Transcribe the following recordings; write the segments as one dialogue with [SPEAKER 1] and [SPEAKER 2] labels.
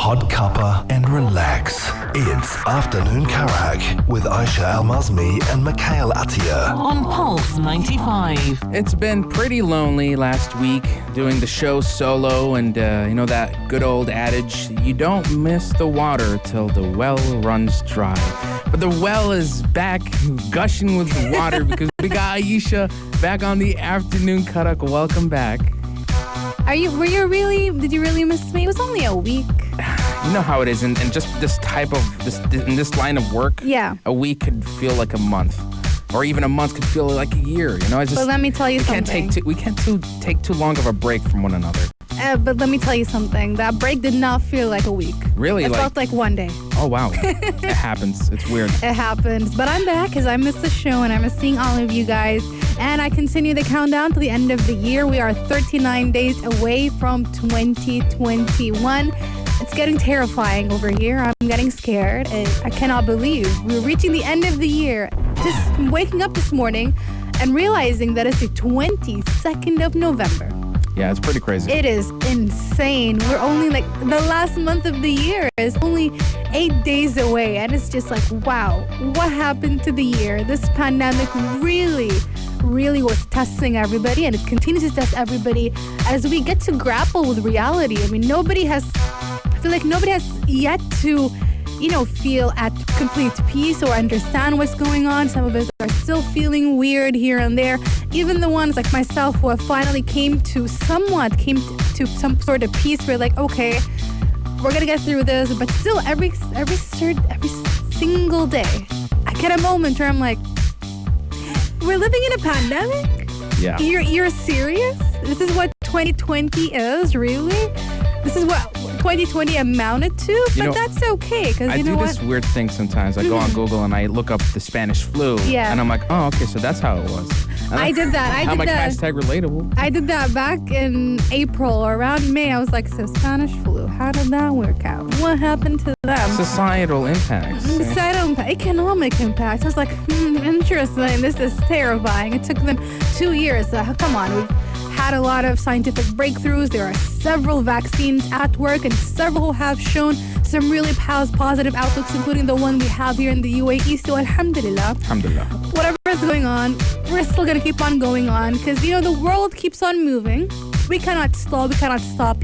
[SPEAKER 1] hot cuppa and relax. It's Afternoon Karak with Aisha Al-Mazmi and Mikhail Atiyah
[SPEAKER 2] on Pulse 95.
[SPEAKER 3] It's been pretty lonely last week doing the show solo, and you know that good old adage, you don't miss the water till the well runs dry. But the well is back gushing with water because we got Aisha back on the Afternoon Karak. Welcome back.
[SPEAKER 4] Did you really miss me? It was only a week.
[SPEAKER 3] You know how it is, and just in this line of work,
[SPEAKER 4] yeah,
[SPEAKER 3] a week could feel like a month. Or even a month could feel like a year, you know? But
[SPEAKER 4] let me tell you something.
[SPEAKER 3] We can't take too long of a break from one another.
[SPEAKER 4] But let me tell you something. That break did not feel like a week.
[SPEAKER 3] Really?
[SPEAKER 4] It felt like one day.
[SPEAKER 3] Oh, wow. It happens. It's weird.
[SPEAKER 4] It happens. But I'm back because I missed the show and I miss seeing all of you guys. And I continue the countdown to the end of the year. We are 39 days away from 2021. It's getting terrifying over here. I'm getting scared. I cannot believe we're reaching the end of the year. Just waking up this morning and realizing that it's the 22nd of November.
[SPEAKER 3] Yeah, it's pretty crazy.
[SPEAKER 4] It is insane. We're only the last month of the year is only 8 days away. And it's just like, wow, what happened to the year? This pandemic really was testing everybody, and it continues to test everybody as we get to grapple with reality. I mean, I feel like nobody has yet to, feel at complete peace or understand what's going on. Some of us are still feeling weird here and there. Even the ones like myself who have finally came to some sort of peace. We're like, okay, we're gonna get through this. But still, every single day, I get a moment where I'm like, we're living in a pandemic?
[SPEAKER 3] Yeah.
[SPEAKER 4] You're serious? This is what 2020 is, really? This is what 2020 amounted to? But that's okay, because
[SPEAKER 3] I do this weird thing sometimes. I go on Google and I look up the Spanish flu.
[SPEAKER 4] Yeah.
[SPEAKER 3] And I'm like, oh, okay, so that's how it was.
[SPEAKER 4] I did that.
[SPEAKER 3] I'm like, hashtag relatable.
[SPEAKER 4] I did that back in April or around May. I was like, so Spanish flu, how did that work out? What happened to them?
[SPEAKER 3] Societal impacts.
[SPEAKER 4] Societal impact, economic impacts. I was like, interesting. This is terrifying. It took them 2 years. Come on, we've had a lot of scientific breakthroughs. There are several vaccines at work, and several have shown some really positive outlooks, including the one we have here in the UAE. So alhamdulillah. Whatever is going on, we're still going to keep on going on because, the world keeps on moving. We cannot stall. We cannot stop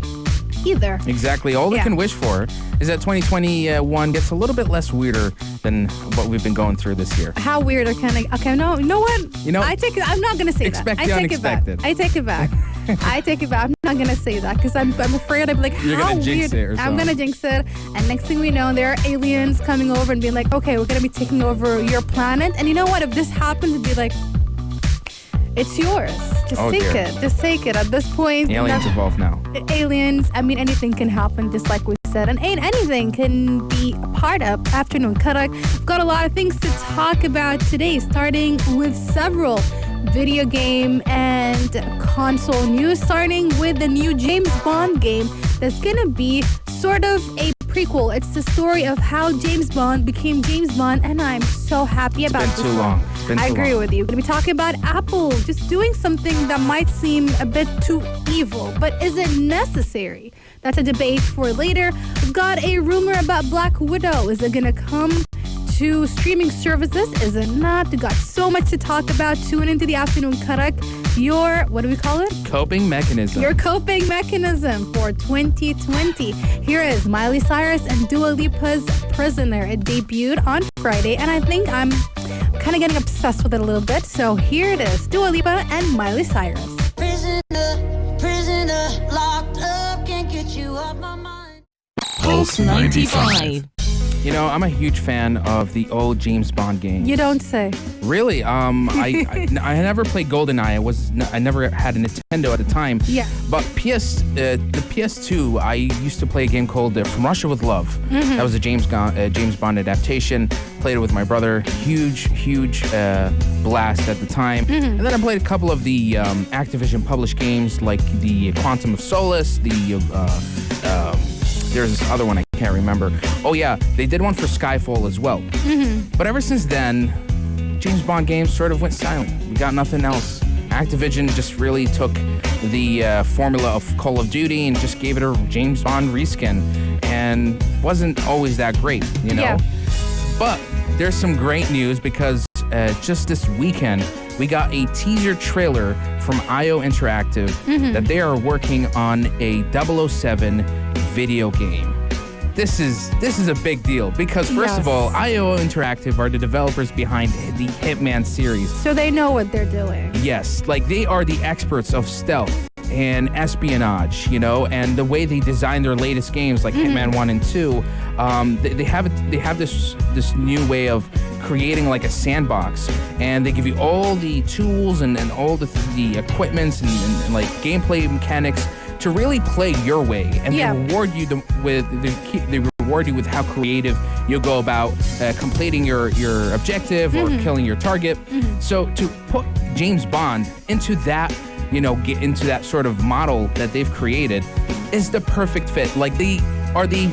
[SPEAKER 4] either.
[SPEAKER 3] Exactly. All we can wish for is that 2021 gets a little bit less weirder than what we've been going through this year.
[SPEAKER 4] How weirder can I? Okay, no, you know what? I'm not going to say
[SPEAKER 3] expect
[SPEAKER 4] that.
[SPEAKER 3] The unexpected.
[SPEAKER 4] I take it back. I take it back. I'm not going to say that because I'm afraid I'd be like,
[SPEAKER 3] you're
[SPEAKER 4] how
[SPEAKER 3] gonna jinx
[SPEAKER 4] weird.
[SPEAKER 3] It or
[SPEAKER 4] I'm going to jinx it. And next thing we know, there are aliens coming over and being like, okay, we're going to be taking over your planet. And you know what? If this happens, it'd be like, it's yours. Just take it. At this point,
[SPEAKER 3] aliens evolve now.
[SPEAKER 4] Aliens, anything can happen, just like we said. And anything can be a part of Afternoon Karak. We've got a lot of things to talk about today, starting with several video game and console news, starting with the new James Bond game that's going to be sort of a prequel. It's the story of how James Bond became James Bond, and I'm so happy about this.
[SPEAKER 3] It's been too long.
[SPEAKER 4] I agree with you. We're going to be talking about Apple just doing something that might seem a bit too evil, but is it necessary? That's a debate for later. We've got a rumor about Black Widow. Is it going to come to streaming services? Is it not? We got so much to talk about. Tune into the Afternoon Karak. Your, what do we call it?
[SPEAKER 3] Coping mechanism.
[SPEAKER 4] Your coping mechanism for 2020. Here is Miley Cyrus and Dua Lipa's Prisoner. It debuted on Friday, and I think I'm kind of getting obsessed with it a little bit. So here it is, Dua Lipa and Miley Cyrus.
[SPEAKER 5] Prisoner, locked up, can't get you off my mind.
[SPEAKER 2] Pulse 95.
[SPEAKER 3] I'm a huge fan of the old James Bond games.
[SPEAKER 4] You don't say.
[SPEAKER 3] Really? I never played GoldenEye. I never had a Nintendo at the time.
[SPEAKER 4] Yeah.
[SPEAKER 3] But the PS2, I used to play a game called From Russia with Love. Mm-hmm. That was a James Bond adaptation. Played it with my brother. Huge blast at the time. Mm-hmm. And then I played a couple of the Activision published games like the Quantum of Solace, there's this other one I can't remember. Oh yeah, they did one for Skyfall as well. Mm-hmm. But ever since then, James Bond games sort of went silent. We got nothing else. Activision just really took the formula of Call of Duty and just gave it a James Bond reskin. And and wasn't always that great, you know?
[SPEAKER 4] Yeah.
[SPEAKER 3] But there's some great news because just this weekend, we got a teaser trailer from IO Interactive that they are working on a 007 video game. This is a big deal because first of all, IO Interactive are the developers behind the Hitman series.
[SPEAKER 4] So they know what they're doing.
[SPEAKER 3] Yes, like they are the experts of stealth and espionage, you know, and the way they design their latest games like Hitman 1 and 2, they have this new way of creating like a sandbox, and they give you all the tools and all the equipments and like gameplay mechanics to really play your way, and they reward you with how creative you'll go about completing your objective or killing your target. So to put James Bond into that, you know, get into that sort of model that they've created is the perfect fit. Like they are the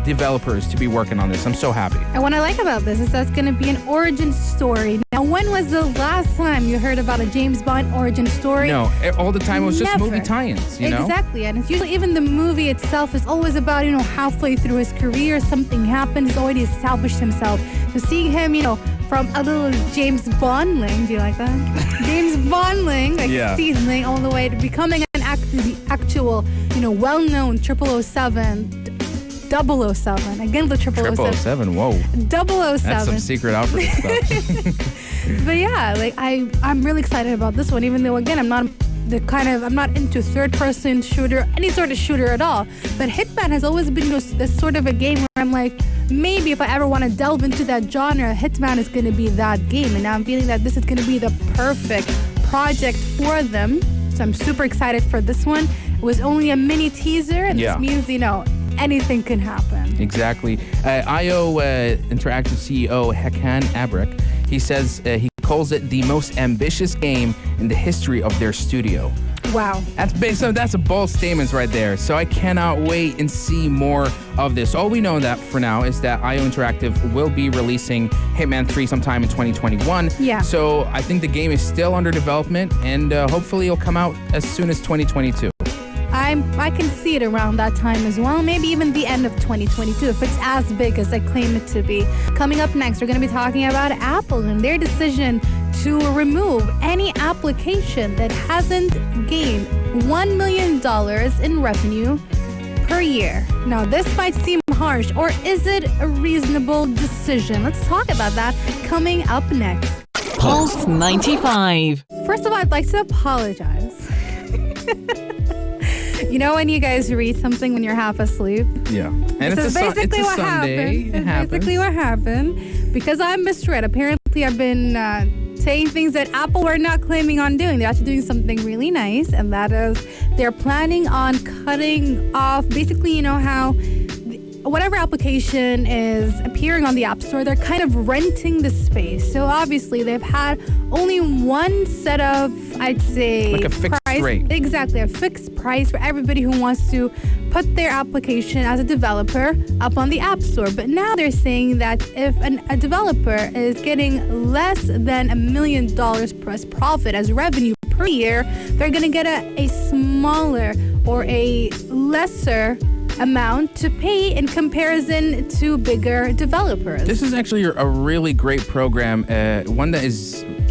[SPEAKER 3] developers to be working on this. I'm so happy.
[SPEAKER 4] And what I like about this is that's going to be an origin story. Now, when was the last time you heard about a James Bond origin story?
[SPEAKER 3] No, all the time it was just
[SPEAKER 4] Never.
[SPEAKER 3] movie tie-ins, you know?
[SPEAKER 4] Exactly, and it's usually even the movie itself is always about, you know, halfway through his career, something happened, he's already established himself. So seeing him, you know, from a little James Bondling, do you like that? James Bondling, like seedling, all the way to becoming the actual, you know, well-known 007. 007. Again, the 007.
[SPEAKER 3] Whoa.
[SPEAKER 4] 007.
[SPEAKER 3] That's some secret operative stuff.
[SPEAKER 4] But yeah, like I'm really excited about this one, even though again I'm not into third-person shooter, any sort of shooter at all. But Hitman has always been this sort of a game where I'm like, maybe if I ever want to delve into that genre, Hitman is going to be that game. And now I'm feeling that this is going to be the perfect project for them. So I'm super excited for this one. It was only a mini teaser, and this means, you know, anything can happen.
[SPEAKER 3] Exactly. IO Interactive CEO Hakan Abrak, he says he calls it the most ambitious game in the history of their studio.
[SPEAKER 4] Wow.
[SPEAKER 3] That's big. So that's a bold statement right there. So I cannot wait and see more of this. All we know that for now is that IO Interactive will be releasing Hitman 3 sometime in 2021.
[SPEAKER 4] Yeah.
[SPEAKER 3] So I think the game is still under development, and hopefully it'll come out as soon as 2022.
[SPEAKER 4] I can see it around that time as well, maybe even the end of 2022 if it's as big as I claim it to be. Coming up next, we're going to be talking about Apple and their decision to remove any application that hasn't gained $1 million in revenue per year. Now, this might seem harsh, or is it a reasonable decision? Let's talk about that coming up next.
[SPEAKER 2] Pulse 95.
[SPEAKER 4] First of all, I'd like to apologize. You know when you guys read something when you're half asleep?
[SPEAKER 3] Yeah. And
[SPEAKER 4] This is basically what
[SPEAKER 3] Sunday.
[SPEAKER 4] happened. It's basically what happened. Because I misread. Apparently, I've been saying things that Apple were not claiming on doing. They're actually doing something really nice, and that is they're planning on cutting off, basically, you know how whatever application is appearing on the App Store, they're kind of renting the space. So obviously, they've had only one set of, I'd say,
[SPEAKER 3] like a fixed
[SPEAKER 4] price.
[SPEAKER 3] rate.
[SPEAKER 4] Exactly, a fixed price for everybody who wants to put their application as a developer up on the App Store. But now they're saying that if a developer is getting less than $1 million plus profit as revenue per year, they're going to get a smaller or a lesser amount to pay in comparison to bigger developers.
[SPEAKER 3] This is actually a really great program, one that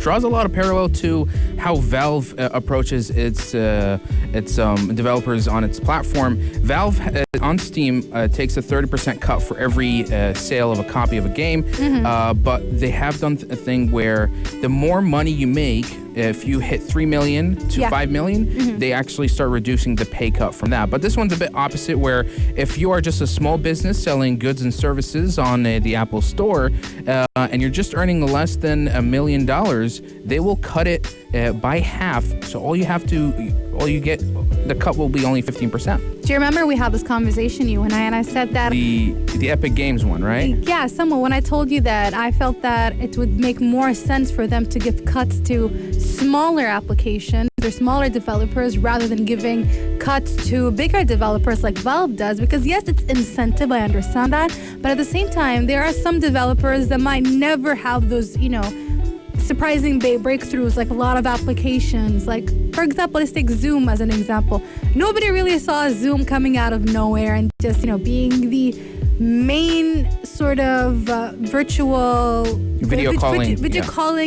[SPEAKER 3] draws a lot of parallel to how Valve approaches its developers on its platform. Valve on Steam takes a 30% cut for every sale of a copy of a game, but they have done a thing where the more money you make, if you hit 3 million to 5 million, they actually start reducing the pay cut from that. But this one's a bit opposite, where if you are just a small business selling goods and services on the Apple Store, and you're just earning less than $1 million, they will cut it by half. So all you get, the cut will be only 15%.
[SPEAKER 4] Do you remember we had this conversation, you and I said that
[SPEAKER 3] the Epic Games one, right?
[SPEAKER 4] Yeah, somewhat. When I told you that I felt that it would make more sense for them to give cuts to smaller applications or smaller developers rather than giving cuts to bigger developers like Valve does, because yes, it's incentive, I understand that, but at the same time, there are some developers that might never have those, surprising breakthroughs, like a lot of applications. Like, for example, let's take Zoom as an example. Nobody really saw Zoom coming out of nowhere and just, being the main sort of virtual
[SPEAKER 3] Video calling,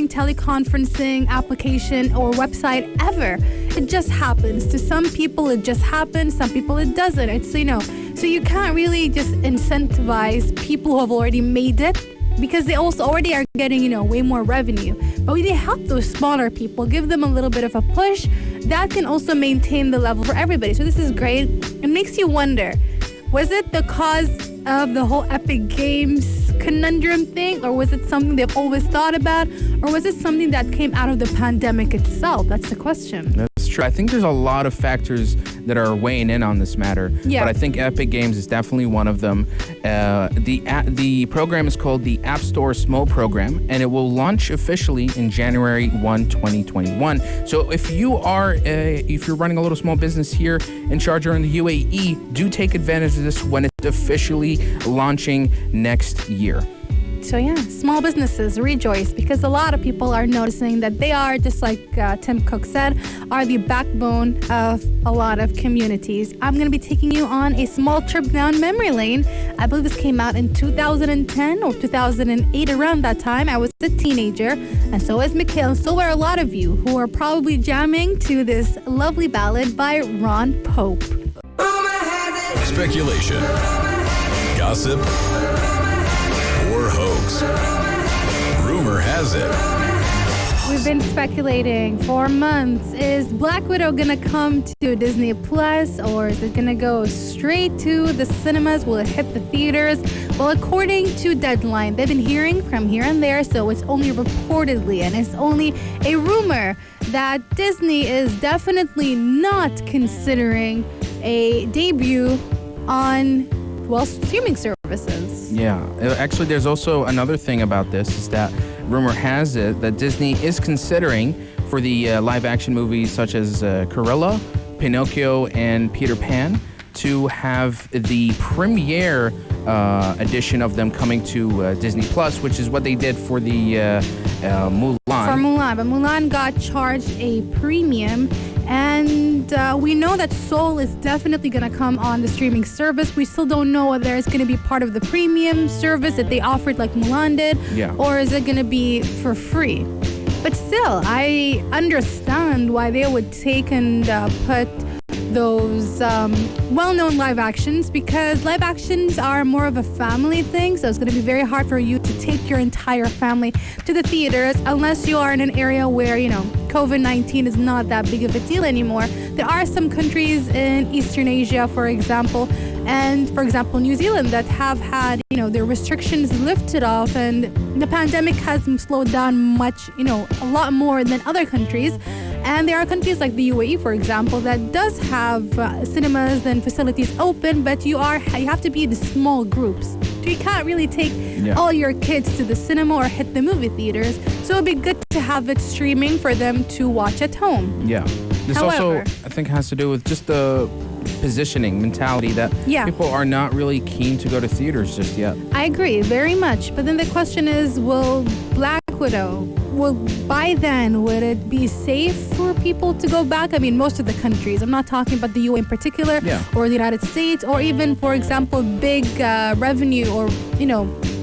[SPEAKER 4] teleconferencing application or website ever. It just happens. To some people, it just happens. Some people, it doesn't. It's, so you can't really just incentivize people who have already made it, because they also already are getting, way more revenue. But we need to help those smaller people, give them a little bit of a push. That can also maintain the level for everybody. So this is great. It makes you wonder, was it the cause of the whole Epic Games conundrum thing, or was it something they've always thought about, or was it something that came out of the pandemic itself? That's the question.
[SPEAKER 3] That's true. I think there's a lot of factors that are weighing in on this matter.
[SPEAKER 4] Yeah.
[SPEAKER 3] But I think Epic Games is definitely one of them. The program is called the App Store Smo program, and it will launch officially in January 1, 2021. So if you're running a little small business here in Sharjah or in the UAE, do take advantage of this when it's officially launching next year.
[SPEAKER 4] So yeah, small businesses rejoice, because a lot of people are noticing that they are, just like Tim Cook said, are the backbone of a lot of communities. I'm going to be taking you on a small trip down memory lane. I believe this came out in 2010 or 2008, around that time. I was a teenager, and so is Mikhail, and so are a lot of you who are probably jamming to this lovely ballad by Ron Pope.
[SPEAKER 6] Speculation, gossip, or hoax. Rumor has it.
[SPEAKER 4] We've been speculating for months. Is Black Widow gonna come to Disney Plus, or is it gonna go straight to the cinemas? Will it hit the theaters? Well, according to Deadline, they've been hearing from here and there, so it's only reportedly, and it's only a rumor, that Disney is definitely not considering a debut on, streaming services.
[SPEAKER 3] Yeah. Actually, there's also another thing about this, is that rumor has it that Disney is considering, for the live-action movies such as Cruella, Pinocchio, and Peter Pan, to have the premiere edition of them coming to Disney Plus, which is what they did for the Mulan.
[SPEAKER 4] For Mulan, but Mulan got charged a premium, and we know that Soul is definitely going to come on the streaming service. We still don't know whether it's going to be part of the premium service that they offered like Mulan did, or is it going to be for free. But still, I understand why they would take and put those well-known live actions, because live actions are more of a family thing, so it's going to be very hard for you to take your entire family to the theaters unless you are in an area where, COVID-19 is not that big of a deal anymore. There are some countries in Eastern Asia, for example, and for example New Zealand, that have had, their restrictions lifted off, and the pandemic has slowed down much, a lot more than other countries. And there are countries like the UAE, for example, that does have cinemas and facilities open, but you have to be in small groups. So you can't really take all your kids to the cinema or hit the movie theaters. So it'd be good to have it streaming for them to watch at home.
[SPEAKER 3] Yeah. This
[SPEAKER 4] However,
[SPEAKER 3] also, I think, has to do with just the positioning mentality that people are not really keen to go to theaters just yet.
[SPEAKER 4] I agree very much. But then the question is, will Black Widow, by then, would it be safe for people to go back? I mean, most of the countries, I'm not talking about the UAE in particular, or the United States, or even, for example, big revenue or,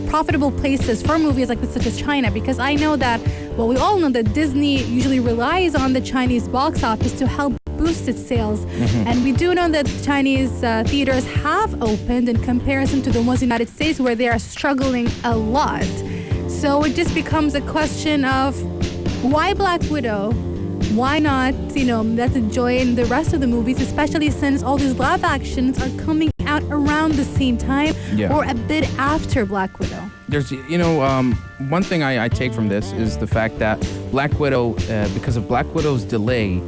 [SPEAKER 4] profitable places for movies like this, such as China, because I know that, we all know that Disney usually relies on the Chinese box office to help boost its sales. And we do know that Chinese theaters have opened in comparison to the ones in the United States, where they are struggling a lot. So it just becomes a question of, why Black Widow? Why not, let's join the rest of the movies, especially since all these live actions are coming out around the same time or a bit after Black Widow.
[SPEAKER 3] There's, one thing I take from this is the fact that Black Widow, because of Black Widow's delay,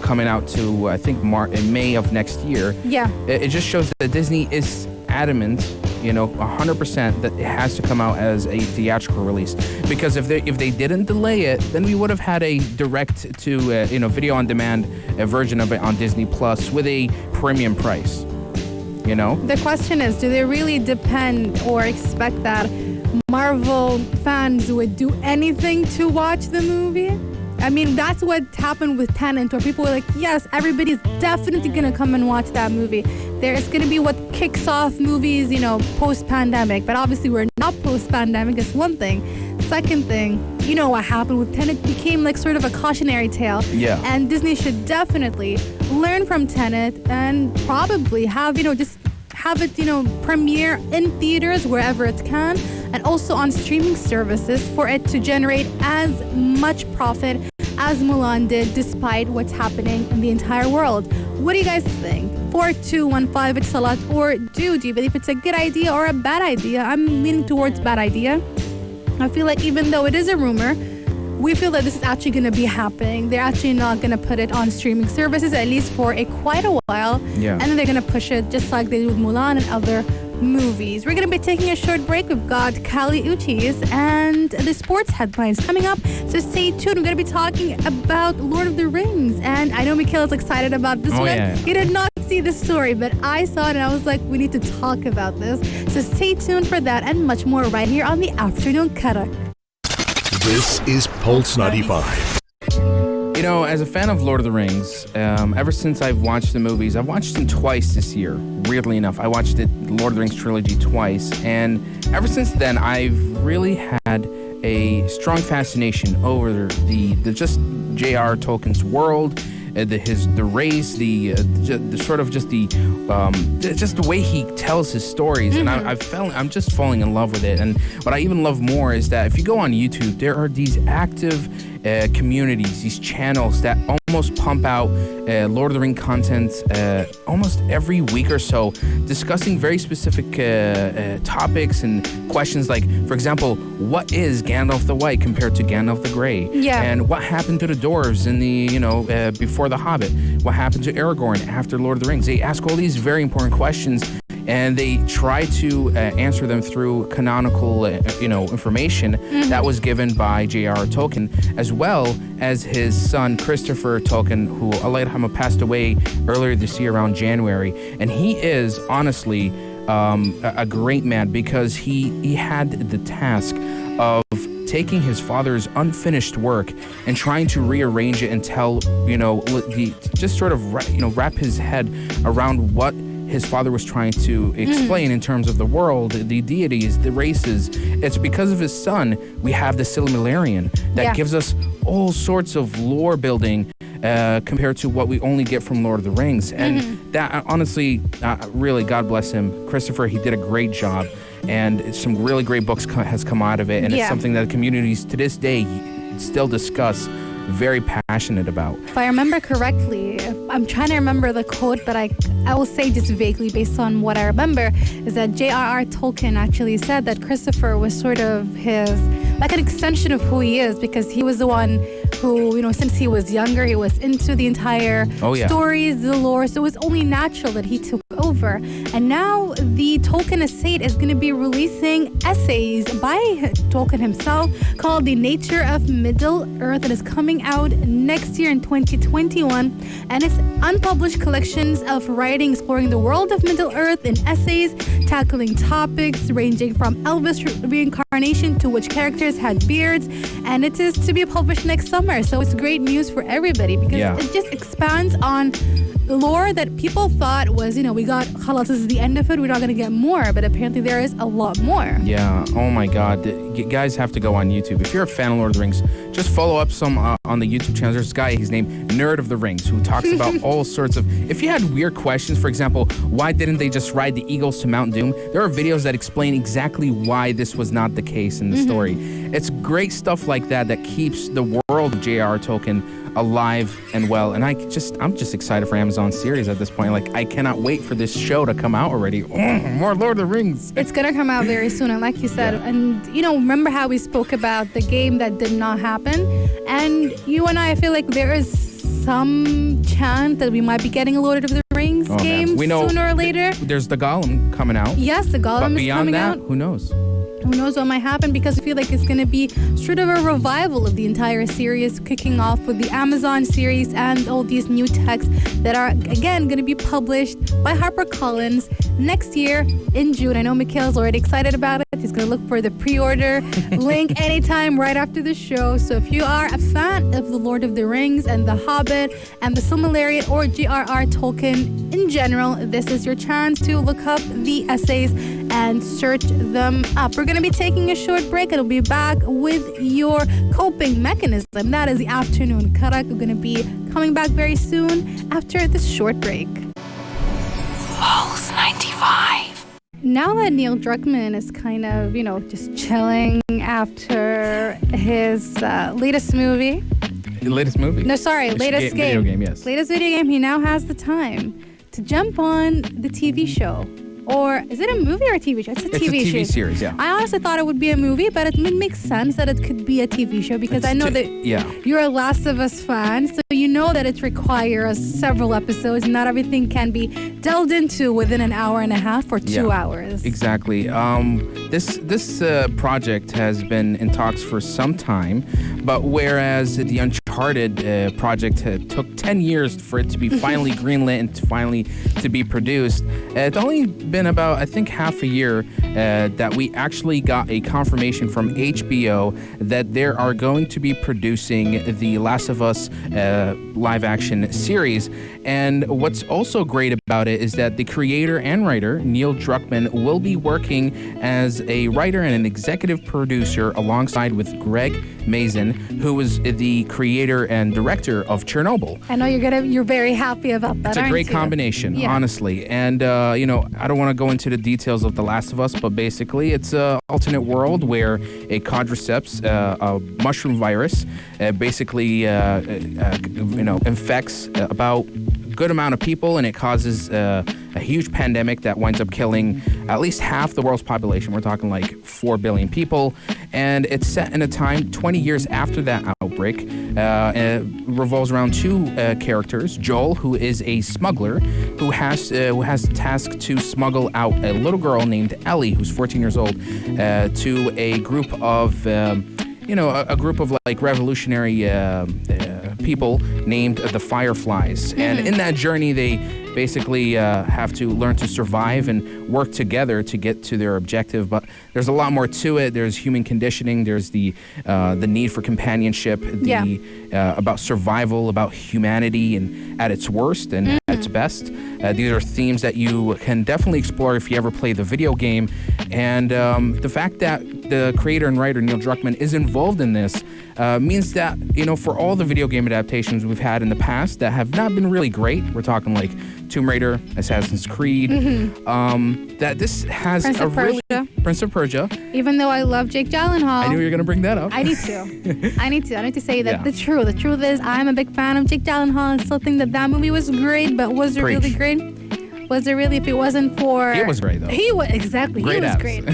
[SPEAKER 3] coming out to, I think, May of next year, it just shows that Disney is adamant, 100% that it has to come out as a theatrical release. Because if they didn't delay it, then we would have had a direct to video on demand version of it on Disney Plus with a premium price. The
[SPEAKER 4] question is, do they really depend or expect that Marvel fans would do anything to watch the movie. I mean, that's what happened with Tenet, where people were like, yes, everybody's definitely going to come and watch that movie. There's going to be what kicks off movies, post-pandemic. But obviously, we're not post-pandemic. That's one thing. Second thing, you know what happened with Tenet became like sort of a cautionary tale.
[SPEAKER 3] Yeah.
[SPEAKER 4] And Disney should definitely learn from Tenet and probably have, just have it, premiere in theaters wherever it can, and also on streaming services for it to generate as much profit as Mulan did, despite what's happening in the entire world. What do you guys think? 4215, it's a lot. Or do you believe it's a good idea or a bad idea? I'm leaning towards bad idea. I feel like even though it is a rumor, we feel that this is actually going to be happening. They're actually not going to put it on streaming services, at least for quite a while.
[SPEAKER 3] Yeah.
[SPEAKER 4] And then they're going to push it just like they did with Mulan and other movies. We're going to be taking a short break. We've got Kali Uchis and the sports headlines coming up. So stay tuned. We're going to be talking about Lord of the Rings. And I know Mikhail is excited about this one.
[SPEAKER 3] Yeah.
[SPEAKER 4] He did not see the story, but I saw it and I was like, we need to talk about this. So stay tuned for that and much more right here on the Afternoon Karak.
[SPEAKER 7] This is Pulse 95.
[SPEAKER 3] As a fan of Lord of the Rings, ever since I've watched the movies, I've watched them twice this year, weirdly enough. I watched the Lord of the Rings trilogy twice, and ever since then, I've really had a strong fascination over the just J.R. Tolkien's world, the race, the way he tells his stories, and I'm just falling in love with it. And what I even love more is that if you go on YouTube, there are these active communities, these channels that almost pump out Lord of the Ring content almost every week or so, discussing very specific topics and questions like, for example, what is Gandalf the White compared to Gandalf the Grey?
[SPEAKER 4] Yeah.
[SPEAKER 3] And what happened to the dwarves in the, before The Hobbit? What happened to Aragorn after Lord of the Rings? They ask all these very important questions, and they try to answer them through canonical, information that was given by J.R.R. Tolkien, as well as his son Christopher Tolkien, who Allah yarhamah passed away earlier this year around January. And he is honestly a great man, because he had the task of taking his father's unfinished work and trying to rearrange it and tell, wrap his head around what his father was trying to explain in terms of the world, the deities, the races. It's because of his son we have the Silmarillion that gives us all sorts of lore building compared to what we only get from Lord of the Rings. And that, honestly, really, God bless him. Christopher, he did a great job. And some really great books has come out of it. And it's something that communities to this day still discuss, very passionate about.
[SPEAKER 4] If I remember correctly, I'm trying to remember the quote, but I will say just vaguely based on what I remember, is that J.R.R. Tolkien actually said that Christopher was sort of like an extension of who he is, because he was the one who, since he was younger, he was into the entire stories, the lore, so it was only natural that he took over. And now the Tolkien estate is going to be releasing essays by Tolkien himself called The Nature of Middle-earth, that is coming out next year in 2021. And it's unpublished collections of writing exploring the world of Middle-earth in essays, tackling topics ranging from Elvis reincarnation to which characters had beards. And it is to be published next summer. So it's great news for everybody, because it just expands on lore that people thought was, we got, halas, this is the end of it, we're not going to get more, but apparently there is a lot more.
[SPEAKER 3] Yeah, oh my God. You guys have to go on YouTube. If you're a fan of Lord of the Rings, just follow up some on the YouTube channel. There's this guy, he's named Nerd of the Rings, who talks about all sorts of, if you had weird questions, for example, why didn't they just ride the eagles to Mount Doom? There are videos that explain exactly why this was not the case in the story. It's great stuff like that that keeps the world of J.R.R. Tolkien alive and well. And I'm just excited for Amazon series at this point. Like, I cannot wait for this show to come out already. More Lord of the Rings.
[SPEAKER 4] It's gonna come out very soon, and like you said, and remember how we spoke about the game that did not happen? And you and I feel like there is some chance that we might be getting a Lord of the Rings game sooner or later.
[SPEAKER 3] There's the Gollum coming out.
[SPEAKER 4] Yes, the Gollum
[SPEAKER 3] but
[SPEAKER 4] is coming out.
[SPEAKER 3] Beyond that, who knows?
[SPEAKER 4] Who knows what might happen, because I feel like it's going to be sort of a revival of the entire series, kicking off with the Amazon series and all these new texts that are, again, going to be published by HarperCollins next year in June. I know Mikhail's already excited about it. He's going to look for the pre-order link anytime right after the show. So if you are a fan of The Lord of the Rings and The Hobbit and The Silmarillion or J.R.R. Tolkien in general, this is your chance to look up the essays and search them up. We're going to be taking a short break and we'll be back with your coping mechanism. That is the afternoon Karak. We're going to be coming back very soon after this short break.
[SPEAKER 2] Pulse 95.
[SPEAKER 4] Now that Neil Druckmann is kind of, just chilling after his latest movie.
[SPEAKER 3] Latest movie?
[SPEAKER 4] No, sorry, latest game.
[SPEAKER 3] Video game, yes.
[SPEAKER 4] Latest video game, he now has the time to jump on the TV show. Or is it a movie or a TV show? It's a TV
[SPEAKER 3] series, yeah.
[SPEAKER 4] I honestly thought it would be a movie, but it makes sense that it could be a TV show because I know that you're a Last of Us fan, so you know that it requires several episodes. Not everything can be delved into within an hour and a half or 2 hours.
[SPEAKER 3] Exactly. This project has been in talks for some time, but whereas the Uncharted project took 10 years for it to be finally greenlit and finally to be produced, it's only been about, I think, half a year that we actually got a confirmation from HBO that they are going to be producing the Last of Us live action series. And what's also great about it is that the creator and writer, Neil Druckmann, will be working as a writer and an executive producer alongside with Greg Mazin, who was the creator and director of Chernobyl.
[SPEAKER 4] I know you're very happy about that.
[SPEAKER 3] It's a great combination, honestly. And I don't want to go into the details of The Last of Us, but basically it's an alternate world where a quadriceps, a mushroom virus, basically infects about a good amount of people, and it causes a huge pandemic that winds up killing at least half the world's population. We're talking like 4 billion people. And it's set in a time 20 years after that outbreak. It revolves around two characters. Joel, who is a smuggler, who has the task to smuggle out a little girl named Ellie, who's 14 years old, to a group of a group of like revolutionary people named the Fireflies. Mm-hmm. And in that journey, they basically have to learn to survive and work together to get to their objective. But there's a lot more to it. There's human conditioning. There's the need for companionship, about survival, about humanity, and at its worst and at its best. These are themes that you can definitely explore if you ever play the video game. And the fact that the creator and writer, Neil Druckmann, is involved in this means that, for all the video game adaptations we've had in the past that have not been really great, we're talking like Tomb Raider, Assassin's Creed, that this has Prince of Persia.
[SPEAKER 4] Even though I love Jake Gyllenhaal.
[SPEAKER 3] I knew you were going to bring that up.
[SPEAKER 4] I need to. I need to say that the truth is I'm a big fan of Jake Gyllenhaal. I still think that movie was great, but was it really great? Was it really? If it wasn't for...
[SPEAKER 3] He was great, though.
[SPEAKER 4] He was, exactly. Great he was great.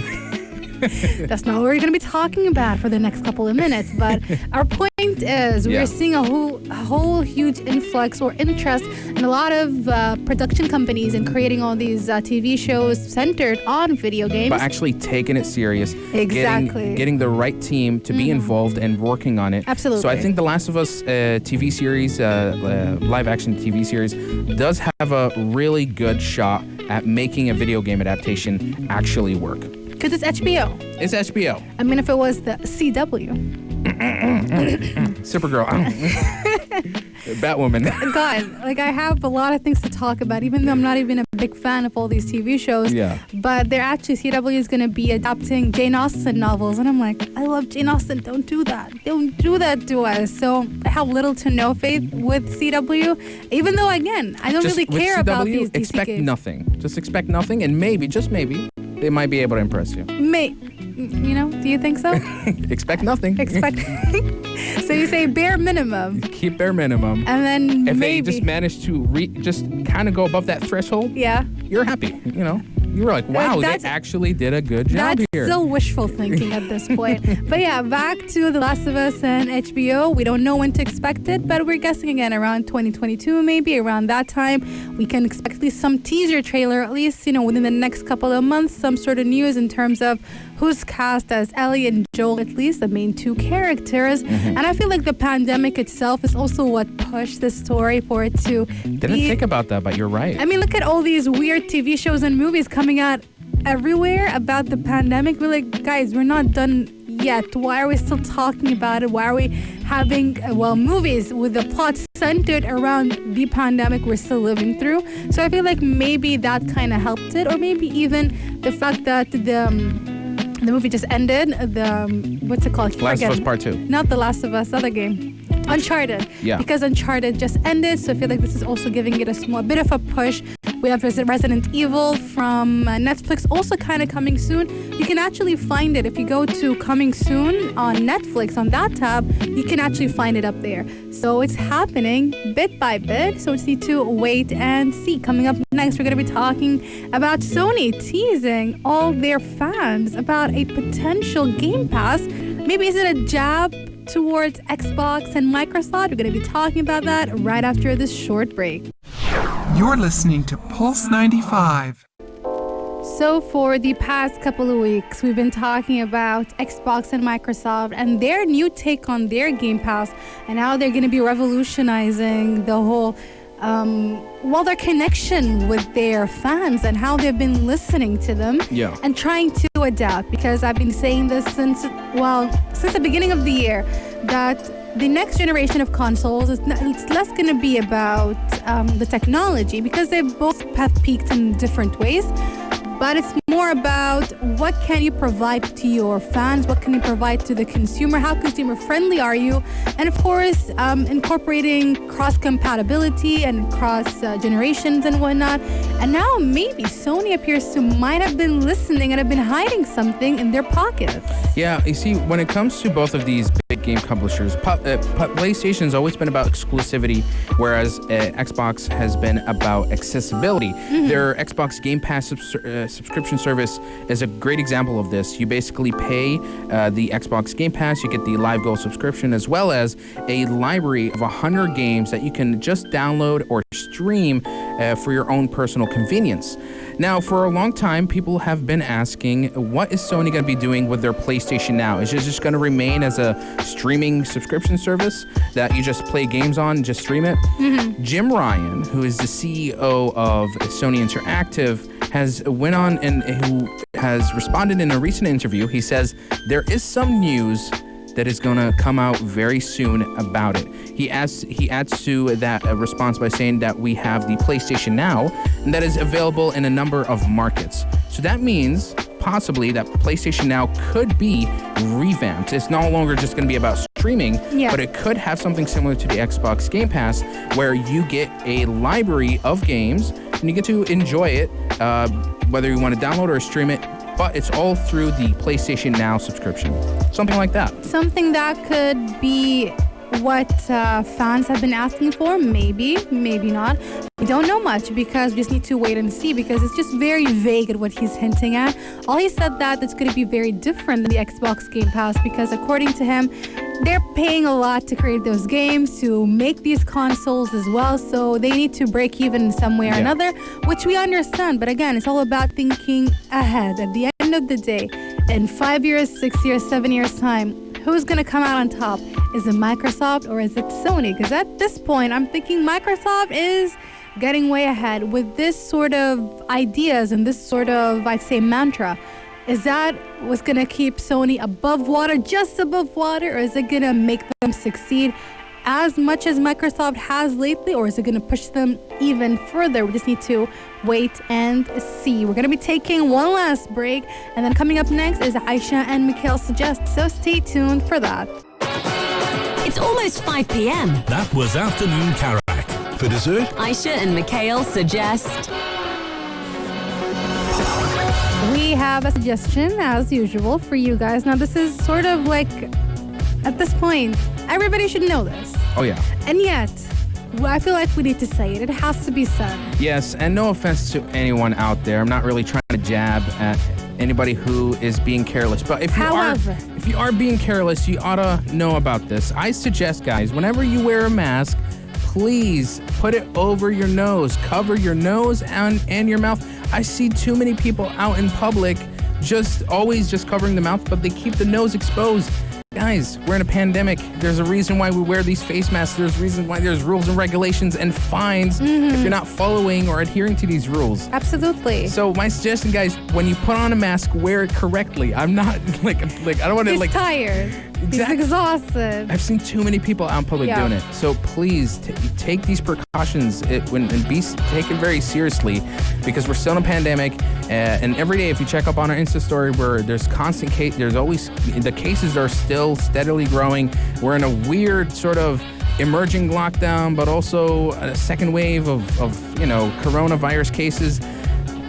[SPEAKER 4] That's not what we're going to be talking about for the next couple of minutes. But our point is we're seeing a whole huge influx or interest in a lot of production companies in creating all these TV shows centered on video games.
[SPEAKER 3] But actually taking it serious.
[SPEAKER 4] Exactly.
[SPEAKER 3] Getting the right team to be involved and working on it.
[SPEAKER 4] Absolutely.
[SPEAKER 3] So I think The Last of Us TV series, live action TV series, does have a really good shot at making a video game adaptation actually work.
[SPEAKER 4] Because it's HBO.
[SPEAKER 3] It's HBO.
[SPEAKER 4] I mean, if it was the CW.
[SPEAKER 3] Supergirl. Batwoman.
[SPEAKER 4] God, I have a lot of things to talk about, even though I'm not even a big fan of all these TV shows.
[SPEAKER 3] Yeah.
[SPEAKER 4] But they're actually, CW is going to be adapting Jane Austen novels. And I'm like, I love Jane Austen. Don't do that. Don't do that to us. So I have little to no faith with CW, even though, again, I don't really care about these DC
[SPEAKER 3] expect
[SPEAKER 4] kids.
[SPEAKER 3] nothing. Just expect nothing, and maybe, just maybe, they might be able to impress you.
[SPEAKER 4] Do you think so?
[SPEAKER 3] Expect nothing.
[SPEAKER 4] So you say bare minimum.
[SPEAKER 3] Keep bare minimum.
[SPEAKER 4] And then
[SPEAKER 3] if
[SPEAKER 4] maybe
[SPEAKER 3] they just manage to just kind of go above that threshold, you're happy. You were like, wow, they actually did a good job here.
[SPEAKER 4] That's still wishful thinking at this point. But back to The Last of Us and HBO. We don't know when to expect it, but we're guessing again around 2022, maybe around that time. We can expect at least some teaser trailer, at least, within the next couple of months, some sort of news in terms of who's cast as Ellie and Joel, at least the main two characters. And I feel like the pandemic itself is also what pushed the story for it to
[SPEAKER 3] Didn't think about that, but you're right.
[SPEAKER 4] I mean, look at all these weird TV shows and movies coming out everywhere about the pandemic. We're like, guys, we're not done yet. Why are we still talking about it? Why are we having, movies with the plot centered around the pandemic we're still living through? So I feel like maybe that kind of helped it, or maybe even the fact that the movie just ended. What's it called?
[SPEAKER 3] Last of Us Part 2.
[SPEAKER 4] Not The Last of Us, other game. Uncharted.
[SPEAKER 3] Yeah.
[SPEAKER 4] Because Uncharted just ended, so I feel like this is also giving it a bit of a push. We have Resident Evil from Netflix also kind of coming soon. You can actually find it if you go to Coming Soon on Netflix, on that tab, you can actually find it up there. So it's happening bit by bit, so we just need to wait and see. Coming up next, we're going to be talking about Sony teasing all their fans about a potential Game Pass. Maybe is it a jab towards Xbox and Microsoft? We're going to be talking about that right after this short break.
[SPEAKER 8] You're listening to Pulse 95.
[SPEAKER 4] So for the past couple of weeks, we've been talking about Xbox and Microsoft and their new take on their Game Pass and how they're going to be revolutionizing the whole, their connection with their fans and how they've been listening to them and trying to adapt. Because I've been saying this since the beginning of the year, that the next generation of consoles it's less going to be about the technology, because they both have peaked in different ways. But it's more about what can you provide to your fans, what can you provide to the consumer, how consumer friendly are you, and of course incorporating cross-compatibility and cross-generations and whatnot. And now maybe Sony appears to might have been listening and have been hiding something in their pockets.
[SPEAKER 3] Yeah, you see, when it comes to both of these big game publishers, PlayStation's always been about exclusivity, whereas Xbox has been about accessibility. Their Xbox Game Pass subscription service is a great example of this. You basically pay the Xbox Game Pass, you get the Live Gold subscription, as well as a library of 100 games that you can just download or stream for your own personal convenience. Now, for a long time, people have been asking, what is Sony going to be doing with their PlayStation Now? Is it just going to remain as a streaming subscription service that you just play games on and just stream it? Jim Ryan, who is the CEO of Sony Interactive, has went on and who has responded in a recent interview. He says there is some news that is going to come out very soon about it. He adds to that response by saying that we have the PlayStation Now, and that is available in a number of markets. So that means possibly that PlayStation Now could be revamped. It's no longer just going to be about streaming, but it could have something similar to the Xbox Game Pass, where you get a library of games and you get to enjoy it, whether you want to download or stream it, but it's all through the PlayStation Now subscription. Something like that.
[SPEAKER 4] Something that could be what fans have been asking for. Maybe not. We don't know much because we just need to wait and see, because it's just very vague at what he's hinting at. All he said that it's going to be very different than the Xbox Game Pass, because according to him, they're paying a lot to create those games, to make these consoles as well, so they need to break even in some way or another, which we understand. But again, it's all about thinking ahead. At the end of the day, in 5 years, 6 years, 7 years time, who's going to come out on top? Is it Microsoft or is it Sony? Because at this point, I'm thinking Microsoft is getting way ahead with this sort of ideas and this sort of, I'd say, mantra. Is that what's going to keep Sony above water, just above water, or is it going to make them succeed as much as Microsoft has lately, or is it going to push them even further? We just need to wait and see. We're going to be taking one last break, and then coming up next is Aisha and Mikhail Suggest, so stay tuned for that.
[SPEAKER 2] It's almost 5 p.m.
[SPEAKER 7] That was Afternoon Karak. For dessert,
[SPEAKER 2] Aisha and Mikhail Suggest.
[SPEAKER 4] We have a suggestion, as usual, for you guys. Now, this is sort of like, at this point, everybody should know this.
[SPEAKER 3] Oh, yeah.
[SPEAKER 4] And yet, I feel like we need to say it. It has to be said.
[SPEAKER 3] Yes, and no offense to anyone out there. I'm not really trying to jab at anybody who is being careless. But if you are being careless, you ought to know about this. I suggest, guys, whenever you wear a mask, please put it over your nose. Cover your nose and your mouth. I see too many people out in public just always just covering the mouth, but they keep the nose exposed. Guys, we're in a pandemic. There's a reason why we wear these face masks. There's a reason why there's rules and regulations and fines if you're not following or adhering to these rules.
[SPEAKER 4] Absolutely.
[SPEAKER 3] So my suggestion, guys, when you put on a mask, wear it correctly. I'm not like I don't want to
[SPEAKER 4] He's
[SPEAKER 3] like
[SPEAKER 4] tired.
[SPEAKER 3] Exactly.
[SPEAKER 4] He's exhausted.
[SPEAKER 3] I've seen too many people out in public doing it. So please take these precautions and take it very seriously, because we're still in a pandemic. And every day, if you check up on our Insta story, where there's constant there's always the cases are still steadily growing. We're in a weird sort of emerging lockdown, but also a second wave of coronavirus cases,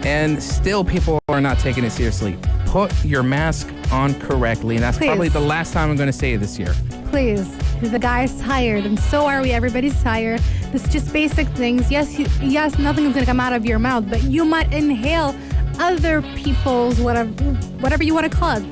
[SPEAKER 3] and still people are not taking it seriously. Put your mask on correctly, and that's probably the last time I'm going to say it this year.
[SPEAKER 4] Please. The guy's tired, and so are we. Everybody's tired. This is just basic things. Yes, nothing is going to come out of your mouth, but you might inhale other people's whatever you want to call it.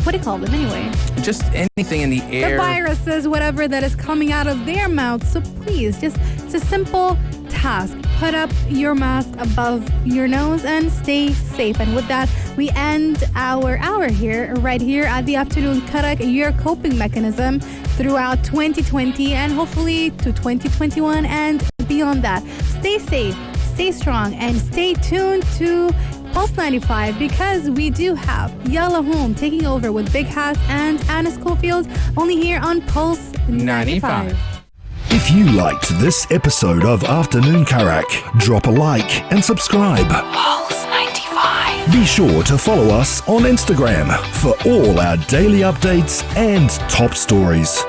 [SPEAKER 4] What do you call them anyway?
[SPEAKER 3] Just anything in the air.
[SPEAKER 4] The viruses, whatever that is coming out of their mouth. So please, it's a simple task. Put up your mask above your nose and stay safe. And with that, we end our hour here, right here at the Afternoon Karak, your coping mechanism throughout 2020 and hopefully to 2021 and beyond that. Stay safe, stay strong, and stay tuned to Pulse 95, because we do have Yellow Home taking over with Big Hass and Anna Schofield, only here on Pulse 95.
[SPEAKER 1] If you liked this episode of Afternoon Karak, drop a like and subscribe.
[SPEAKER 2] Pulse 95.
[SPEAKER 1] Be sure to follow us on Instagram for all our daily updates and top stories.